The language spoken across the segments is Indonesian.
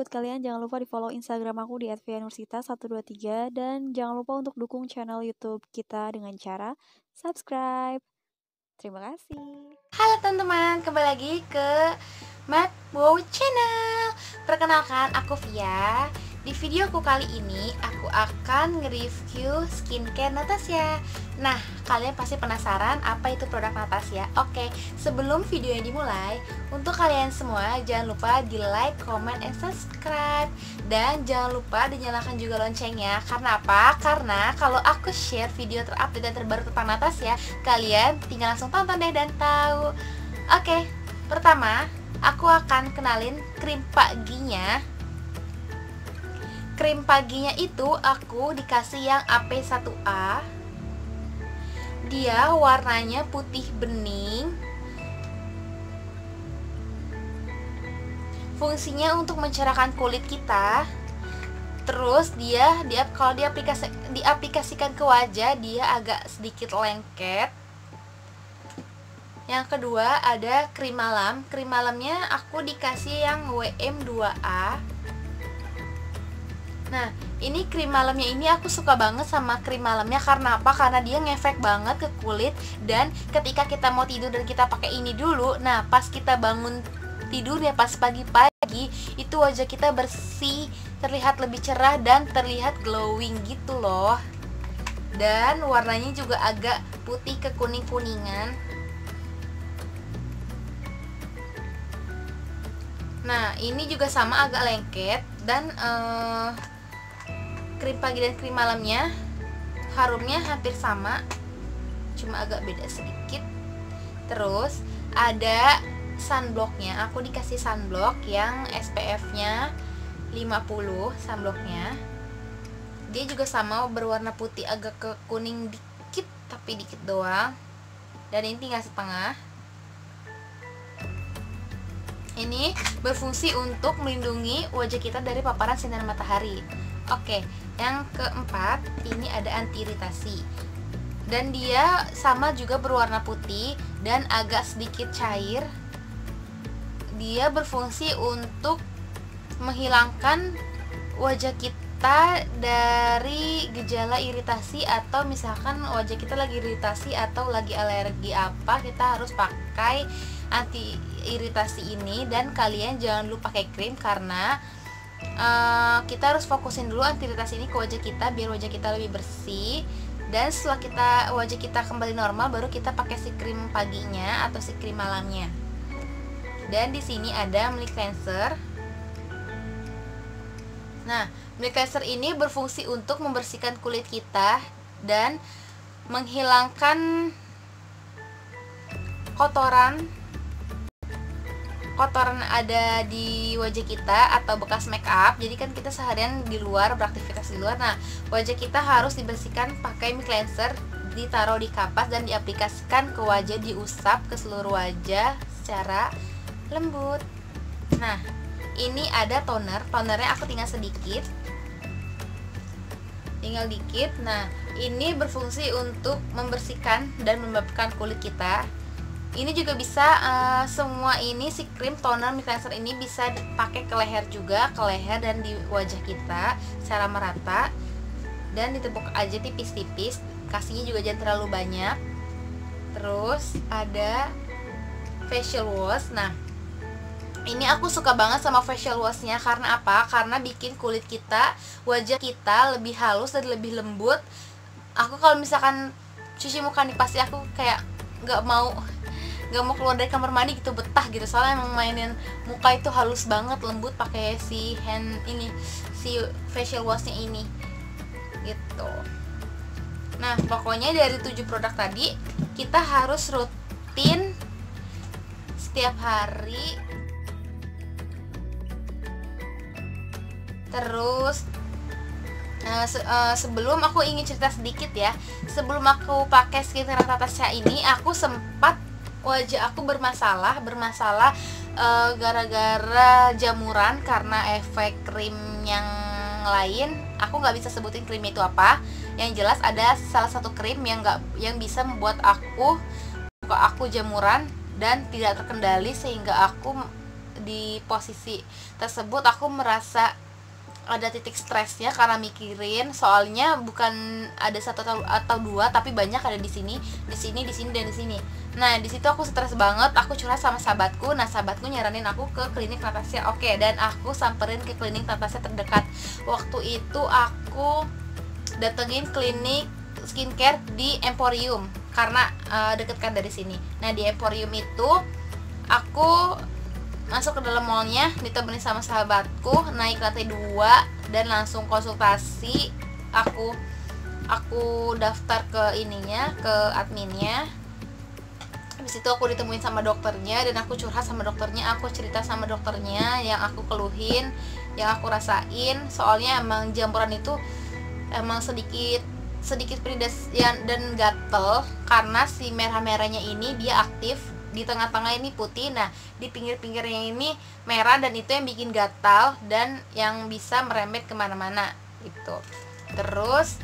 buat kalian jangan lupa di-follow Instagram aku di @vianursita123 dan jangan lupa untuk dukung channel YouTube kita dengan cara subscribe. Terima kasih. Halo teman-teman, kembali lagi ke Mad Wow Channel. Perkenalkan, aku Via. Di videoku kali ini, aku akan nge-review skincare Natasha. Nah, kalian pasti penasaran apa itu produk Natasha. Oke, sebelum videonya dimulai, untuk kalian semua jangan lupa di like, comment, and subscribe. Dan jangan lupa dinyalakan juga loncengnya. Karena apa? Karena kalau aku share video terupdate dan terbaru tentang Natasha, kalian tinggal langsung tonton deh dan tahu. Oke, pertama aku akan kenalin krim paginya. Krim paginya itu aku dikasih yang AP1A. Dia warnanya putih bening. Fungsinya untuk mencerahkan kulit kita. Terus kalau diaplikasikan ke wajah, dia agak sedikit lengket. Yang kedua ada krim malam. Krim malamnya aku dikasih yang WM2A. Nah, ini krim malamnya ini aku suka banget sama krim malamnya. Karena apa? Karena dia ngefek banget ke kulit. Dan ketika kita mau tidur dan kita pakai ini dulu, nah pas kita bangun tidur ya, pas pagi-pagi, itu wajah kita bersih, terlihat lebih cerah dan terlihat glowing gitu loh. Dan warnanya juga agak putih ke kuning-kuningan. Nah, ini juga sama agak lengket. Dan krim pagi dan krim malamnya harumnya hampir sama, cuma agak beda sedikit. Terus ada sunblocknya. Aku dikasih sunblock yang SPF-nya 50 sunblocknya. Dia juga sama berwarna putih agak ke kuning dikit, tapi dikit doang. Dan ini tinggal setengah. Ini berfungsi untuk melindungi wajah kita dari paparan sinar matahari. Oke, yang keempat ini ada anti iritasi. Dan dia sama juga berwarna putih dan agak sedikit cair. Dia berfungsi untuk menghilangkan wajah kita dari gejala iritasi, atau misalkan wajah kita lagi iritasi atau lagi alergi apa, kita harus pakai anti iritasi ini. Dan kalian jangan lupa pakai krim karena kita harus fokusin dulu anti iritasi ini ke wajah kita biar wajah kita lebih bersih. Dan setelah wajah kita kembali normal, baru kita pakai si krim paginya atau si krim malamnya. Dan di sini ada milk cleanser. Nah, milk cleanser ini berfungsi untuk membersihkan kulit kita dan menghilangkan kotoran ada di wajah kita atau bekas make up. Jadi kan kita seharian di luar, beraktivitas di luar. Nah, wajah kita harus dibersihkan pakai milk cleanser, ditaruh di kapas dan diaplikasikan ke wajah, diusap ke seluruh wajah secara lembut. Nah, ini ada toner. Tonernya aku tinggal sedikit, tinggal dikit. Nah, ini berfungsi untuk membersihkan dan membabkan kulit kita. Ini juga bisa semua ini si krim toner milk cleanser ini bisa dipakai ke leher juga, ke leher dan di wajah kita secara merata. Dan ditepuk aja tipis-tipis, kasihnya juga jangan terlalu banyak. Terus ada facial wash. Nah, ini aku suka banget sama facial washnya. Karena apa? Karena bikin kulit kita, wajah kita lebih halus dan lebih lembut. Aku kalau misalkan cuci muka nih, pasti aku kayak nggak mau keluar dari kamar mandi gitu, betah gitu. Soalnya emang mainin muka itu halus banget, lembut pakai si facial washnya ini gitu. Nah, pokoknya dari 7 produk tadi kita harus rutin setiap hari. Terus sebelum aku ingin cerita sedikit ya. Sebelum aku pakai skincare Natasha ini, aku sempat wajah aku bermasalah gara-gara jamuran karena efek krim yang lain. Aku nggak bisa sebutin krimnya itu apa. Yang jelas ada salah satu krim yang bisa membuat aku jamuran dan tidak terkendali, sehingga aku di posisi tersebut aku merasa ada titik stresnya karena mikirin, soalnya bukan ada satu atau dua tapi banyak, ada di sini dan di sini. Nah di situ aku stres banget, aku curhat sama sahabatku. Nah sahabatku nyaranin aku ke klinik Natasha. Oke, dan aku samperin ke klinik Natasha terdekat. Waktu itu aku datengin klinik skincare di Emporium karena deket kan dari sini. Nah di Emporium itu aku masuk ke dalam mallnya, ditemenin sama sahabatku, naik lantai 2 dan langsung konsultasi. Aku daftar ke ininya, ke adminnya. Habis itu aku ditemuin sama dokternya dan aku curhat sama dokternya, aku cerita sama dokternya yang aku keluhin, yang aku rasain. Soalnya emang jampuran itu emang sedikit pedas dan gatel karena si merah-merahnya ini dia aktif, di tengah-tengah ini putih, nah di pinggir-pinggirnya ini merah, dan itu yang bikin gatal dan yang bisa merembet kemana-mana gitu. Terus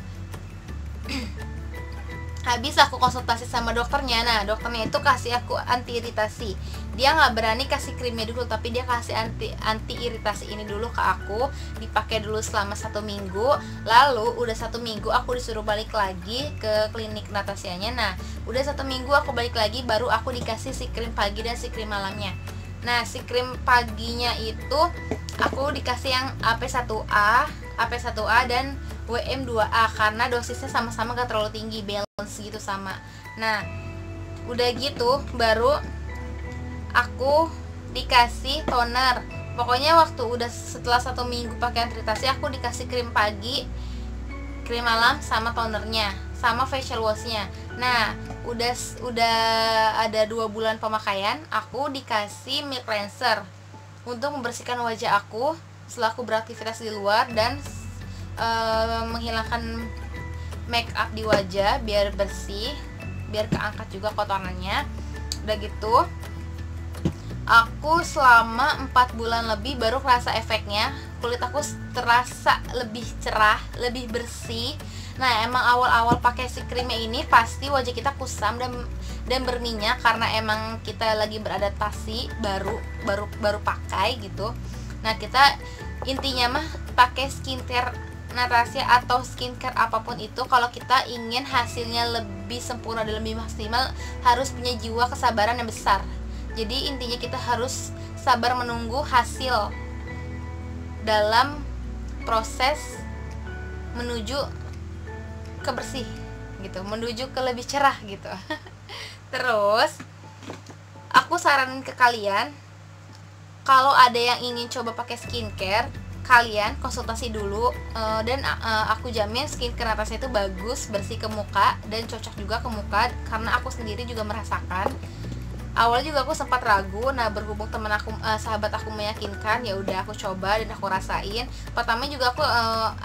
habis aku konsultasi sama dokternya. Nah dokternya itu kasih aku anti iritasi. Dia nggak berani kasih krimnya dulu, tapi dia kasih anti iritasi ini dulu ke aku, dipakai dulu selama 1 minggu. Lalu udah 1 minggu aku disuruh balik lagi ke klinik Natasianya. Nah udah 1 minggu aku balik lagi, baru aku dikasih si krim pagi dan si krim malamnya. Nah si krim paginya itu aku dikasih yang AP1A dan WM2A karena dosisnya sama-sama gak terlalu tinggi, balance gitu sama. Nah udah gitu baru aku dikasih toner. Pokoknya waktu udah setelah 1 minggu pakai antiiritasi, aku dikasih krim pagi, krim malam, sama tonernya, sama facial washnya. Nah udah ada 2 bulan pemakaian, aku dikasih milk cleanser untuk membersihkan wajah aku setelah aku beraktivitas di luar dan menghilangkan make up di wajah biar bersih, biar keangkat juga kotorannya. Udah gitu aku selama 4 bulan lebih baru kerasa efeknya. Kulit aku terasa lebih cerah, lebih bersih. Nah emang awal-awal pakai si krimnya ini pasti wajah kita kusam dan berminyak karena emang kita lagi beradaptasi baru pakai gitu. Nah kita intinya mah pakai skincare Natasha atau skincare apapun itu, kalau kita ingin hasilnya lebih sempurna dan lebih maksimal, harus punya jiwa kesabaran yang besar. Jadi intinya kita harus sabar menunggu hasil dalam proses menuju ke bersih gitu, menuju ke lebih cerah gitu. Terus aku saranin ke kalian, kalau ada yang ingin coba pakai skincare, kalian konsultasi dulu, dan aku jamin skincare Natasha itu bagus, bersih ke muka dan cocok juga ke muka karena aku sendiri juga merasakan. Awalnya juga aku sempat ragu, nah berhubung teman aku, sahabat aku meyakinkan, ya udah aku coba dan aku rasain. Pertama juga aku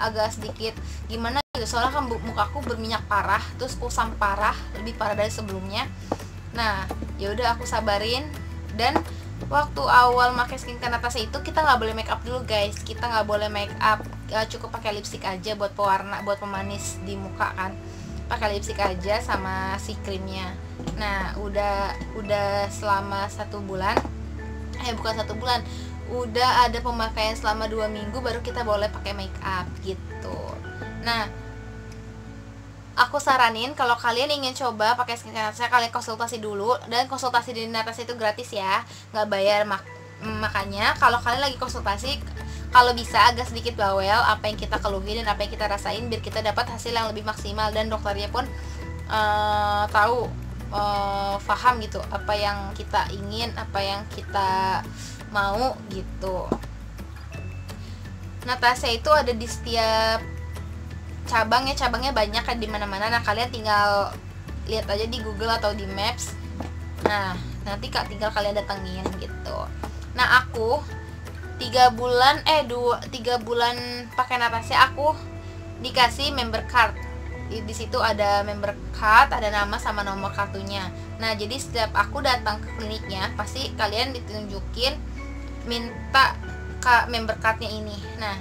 agak sedikit gimana gitu, soalnya kan muka aku berminyak parah, terus kusam parah, lebih parah dari sebelumnya. Nah ya udah aku sabarin. Dan waktu awal pakai skincare Natasha itu kita nggak boleh make up dulu guys, kita nggak boleh make up, cukup pakai lipstick aja buat pewarna, buat pemanis di muka kan, pakai lipstick aja sama si krimnya. Nah udah selama 1 bulan, bukan 1 bulan, udah ada pemakaian selama 2 minggu baru kita boleh pakai make up gitu. Nah aku saranin kalau kalian ingin coba pakai skincare Natasha, kalian konsultasi dulu, dan konsultasi di Natasha itu gratis ya, nggak bayar. Makanya kalau kalian lagi konsultasi, kalau bisa agak sedikit bawel apa yang kita keluhin dan apa yang kita rasain, biar kita dapat hasil yang lebih maksimal dan dokternya pun tahu, paham gitu apa yang kita ingin, apa yang kita mau gitu. Natasha itu ada di setiap cabangnya banyak kan di mana-mana. Nah kalian tinggal lihat aja di Google atau di Maps. Nah nanti tinggal kalian datengin gitu. Nah aku 3 bulan pakai Natasha, aku dikasih member card. Di situ ada member card, ada nama sama nomor kartunya. Nah jadi setiap aku datang ke kliniknya pasti kalian ditunjukin, minta ke member cardnya ini. Nah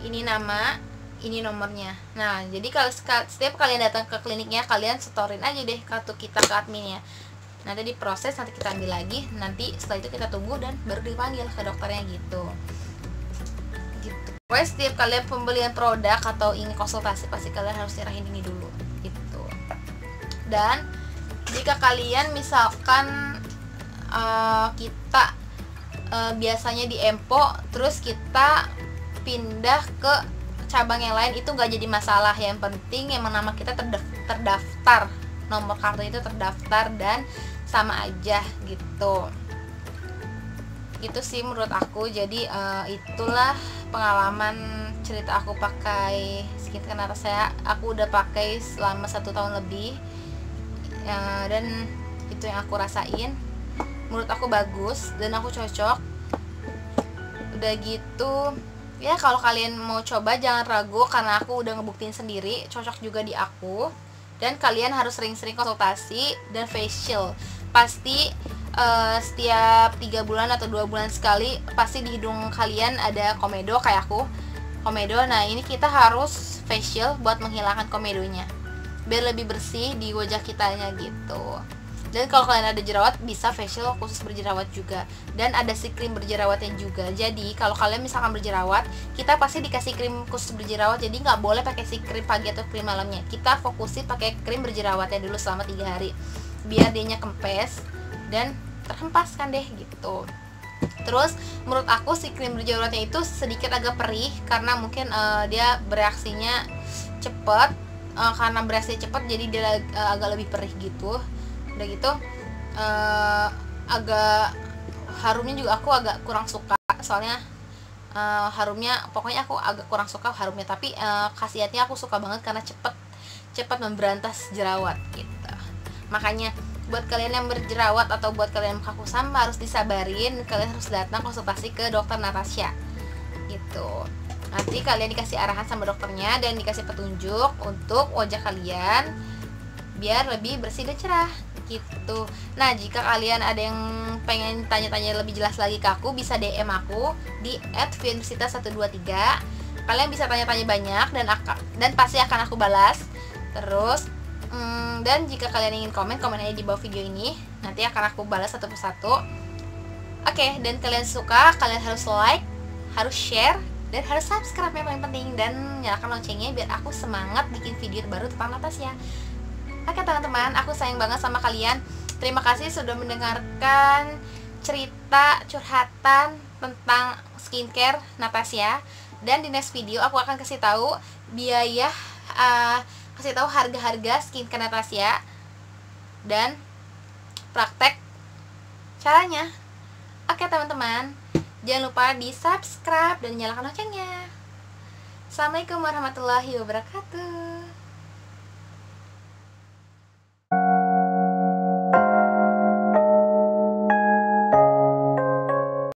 ini nama, ini nomornya. Nah jadi kalau setiap kalian datang ke kliniknya, kalian setorin aja deh kartu kita ke adminnya. nanti diproses, nanti kita ambil lagi, nanti setelah itu kita tunggu dan baru dipanggil ke dokternya gitu. Pokoknya setiap kalian pembelian produk atau ingin konsultasi pasti kalian harus nyerahin ini dulu gitu. Dan jika kalian misalkan kita biasanya di Empo terus kita pindah ke cabang yang lain, itu nggak jadi masalah. Yang penting emang nama kita terdaftar, nomor kartu itu terdaftar dan sama aja gitu. Itu sih menurut aku. Jadi itulah pengalaman cerita aku pakai skincare Natasha. Aku udah pakai selama 1 tahun lebih dan itu yang aku rasain. Menurut aku bagus dan aku cocok. Udah gitu ya, kalau kalian mau coba jangan ragu, karena aku udah ngebuktiin sendiri cocok juga di aku. Dan kalian harus sering-sering konsultasi dan facial. Pasti setiap 3 bulan atau 2 bulan sekali pasti di hidung kalian ada komedo kayak aku, komedo. Nah ini kita harus facial buat menghilangkan komedonya biar lebih bersih di wajah kitanya gitu. Dan kalau kalian ada jerawat bisa facial khusus berjerawat juga, dan ada si krim berjerawatnya juga. Jadi kalau kalian misalkan berjerawat, kita pasti dikasih krim khusus berjerawat, jadi nggak boleh pakai si krim pagi atau krim malamnya. Kita fokusin pakai krim berjerawatnya dulu selama 3 hari biar dianya kempes dan terhempas kan deh gitu. Terus menurut aku si krim berjerawatnya itu sedikit agak perih karena mungkin dia bereaksinya cepet. Karena bereaksi cepet jadi dia agak lebih perih gitu. Udah gitu agak harumnya juga aku agak kurang suka, soalnya harumnya pokoknya aku agak kurang suka harumnya. Tapi khasiatnya aku suka banget karena cepet memberantas jerawat gitu. Makanya buat kalian yang berjerawat atau buat kalian yang muka kusam harus disabarin, kalian harus datang konsultasi ke dokter Natasha gitu. Nanti kalian dikasih arahan sama dokternya dan dikasih petunjuk untuk wajah kalian biar lebih bersih dan cerah gitu. Nah jika kalian ada yang pengen tanya-tanya lebih jelas lagi ke aku, bisa DM aku di @vienursita123. Kalian bisa tanya-tanya banyak dan pasti akan aku balas. Terus dan jika kalian ingin komen aja di bawah video ini, nanti akan aku balas satu persatu. Oke, dan kalian suka, kalian harus like, harus share, dan harus subscribe yang paling penting, dan nyalakan loncengnya biar aku semangat bikin video baru tentang Natasha. Oke teman-teman, aku sayang banget sama kalian. Terima kasih sudah mendengarkan cerita curhatan tentang skincare Natasha. Dan di next video aku akan kasih tahu kasih tahu harga-harga skincare Natasha dan praktek caranya. Oke teman-teman, jangan lupa di subscribe dan nyalakan loncengnya. Assalamualaikum warahmatullahi wabarakatuh.